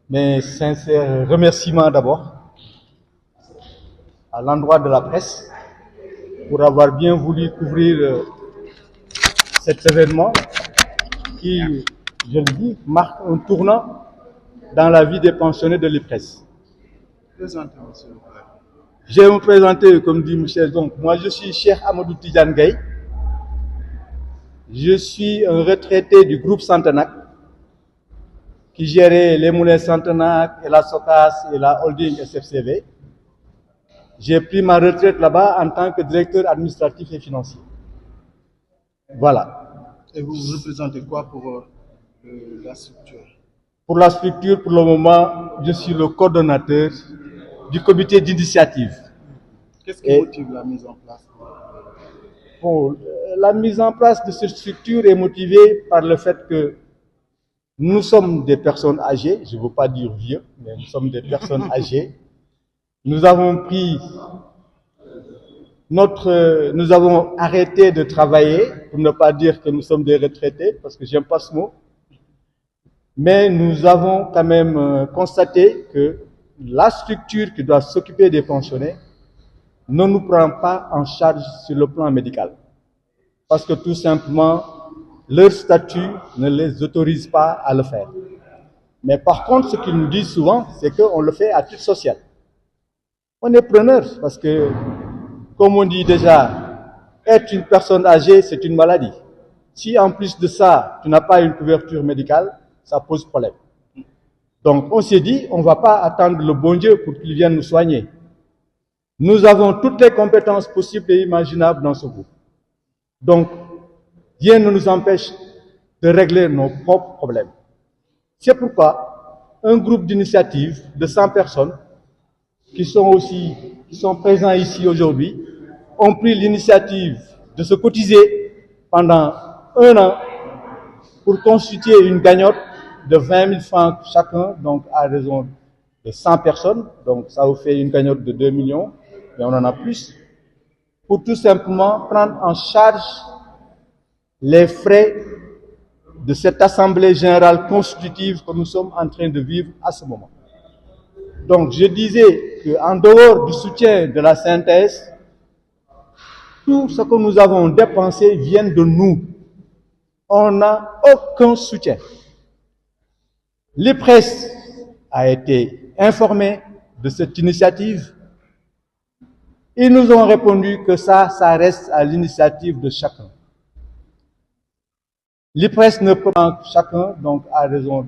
Mes sincères remerciements d'abord à l'endroit de la presse pour avoir bien voulu couvrir cet événement qui, je le dis, marque un tournant dans la vie des pensionnés de l'IPRES. Je vais me présenter, comme dit Michel. Donc, moi, je suis Cheikh Amadou Tidiane Gaye. Je suis un retraité du groupe Centenac qui gérait les moulins Centenac et la Socas et la holding SFCV. J'ai pris ma retraite là-bas en tant que directeur administratif et financier. Voilà. Et vous représentez quoi pour la structure? Pour la structure, pour le moment, je suis le coordonnateur du comité d'initiative. Qu'est-ce qui motive la mise en place? Bon, la mise en place de cette structure est motivée par le fait que nous sommes des personnes âgées, je ne veux pas dire vieux, mais nous sommes des personnes âgées. Nous avons arrêté de travailler, pour ne pas dire que nous sommes des retraités, parce que j'aime pas ce mot. Mais nous avons quand même constaté que la structure qui doit s'occuper des pensionnés ne nous prend pas en charge sur le plan médical. Parce que tout simplement, leur statut ne les autorise pas à le faire. Mais par contre, ce qu'ils nous disent souvent, c'est qu'on le fait à titre social. On est preneur parce que, comme on dit déjà, être une personne âgée, c'est une maladie. Si en plus de ça, tu n'as pas une couverture médicale, ça pose problème. Donc on s'est dit, on ne va pas attendre le bon Dieu pour qu'il vienne nous soigner. Nous avons toutes les compétences possibles et imaginables dans ce groupe. Donc, rien ne nous empêche de régler nos propres problèmes. C'est pourquoi un groupe d'initiative de 100 personnes qui sont présents ici aujourd'hui ont pris l'initiative de se cotiser pendant 1 an pour constituer une cagnotte de 20 000 francs chacun, donc à raison de 100 personnes. Donc ça vous fait une cagnotte de 2 millions, et on en a plus, pour tout simplement prendre en charge les frais de cette assemblée générale constitutive que nous sommes en train de vivre à ce moment. Donc je disais qu'en dehors du soutien de la synthèse, tout ce que nous avons dépensé vient de nous. On n'a aucun soutien. L'IPRES a été informé de cette initiative. Ils nous ont répondu que ça reste à l'initiative de chacun. L'IPRES ne peut pas chacun, donc à raison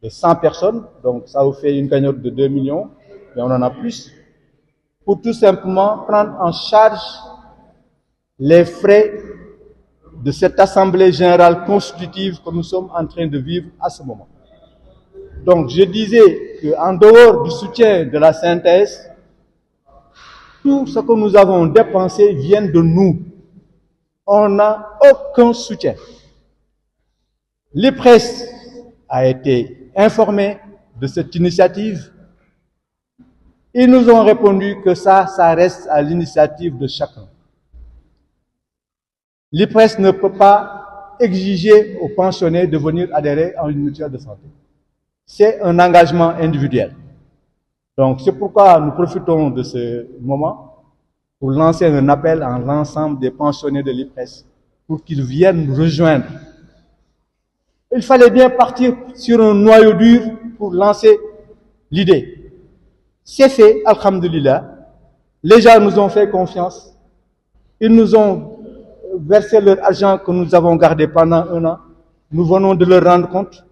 de 100 personnes, donc ça vous fait une cagnotte de 2 millions, et on en a plus, pour tout simplement prendre en charge les frais de cette assemblée générale constitutive que nous sommes en train de vivre à ce moment. Donc je disais qu'en dehors du soutien de la synthèse, tout ce que nous avons dépensé vient de nous. On n'a aucun soutien. L'IPRES a été informé de cette initiative. Ils nous ont répondu que ça reste à l'initiative de chacun. L'IPRES ne peut pas exiger aux pensionnés de venir adhérer à une mutuelle de santé. C'est un engagement individuel. Donc c'est pourquoi nous profitons de ce moment pour lancer un appel à l'ensemble des pensionnés de l'IPRES pour qu'ils viennent nous rejoindre. Il fallait bien partir sur un noyau dur pour lancer l'idée. C'est fait, alhamdulillah. Les gens nous ont fait confiance. Ils nous ont versé leur argent que nous avons gardé pendant 1 an. Nous venons de leur rendre compte.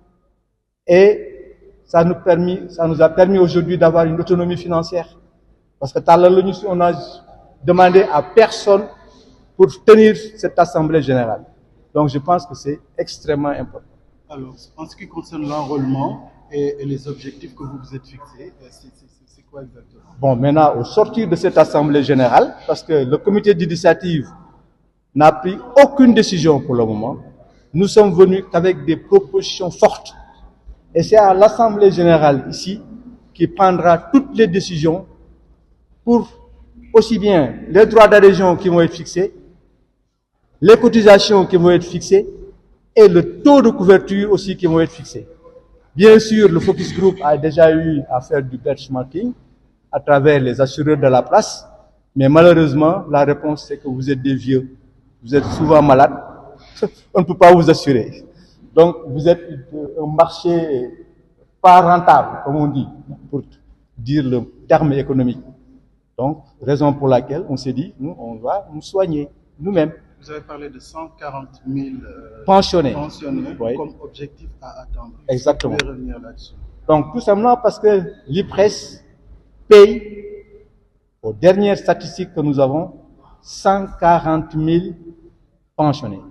Et ça nous a permis aujourd'hui d'avoir une autonomie financière. Parce que on a demandé à personne pour tenir cette assemblée générale. Donc je pense que c'est extrêmement important. Alors, en ce qui concerne l'enrôlement et les objectifs que vous vous êtes fixés, c'est quoi exactement? Bon, maintenant, au sortir de cette assemblée générale, parce que le comité d'initiative n'a pris aucune décision pour le moment, nous sommes venus avec des propositions fortes. Et c'est à l'assemblée générale ici qui prendra toutes les décisions pour aussi bien les droits d'adhésion qui vont être fixés, les cotisations qui vont être fixées, et le taux de couverture aussi qui vont être fixés. Bien sûr, le Focus Group a déjà eu à faire du benchmarking à travers les assureurs de la place, mais malheureusement, la réponse c'est que vous êtes des vieux, vous êtes souvent malades, on ne peut pas vous assurer. Donc, vous êtes un marché pas rentable, comme on dit, pour dire le terme économique. Donc, raison pour laquelle on s'est dit, nous, on va nous soigner nous-mêmes. Vous avez parlé de 140 000 pensionnés oui, comme objectif à atteindre. Exactement. Vous pouvez revenir là-dessus. Donc, tout simplement parce que l'IPRES paye, aux dernières statistiques que nous avons, 140 000 pensionnés.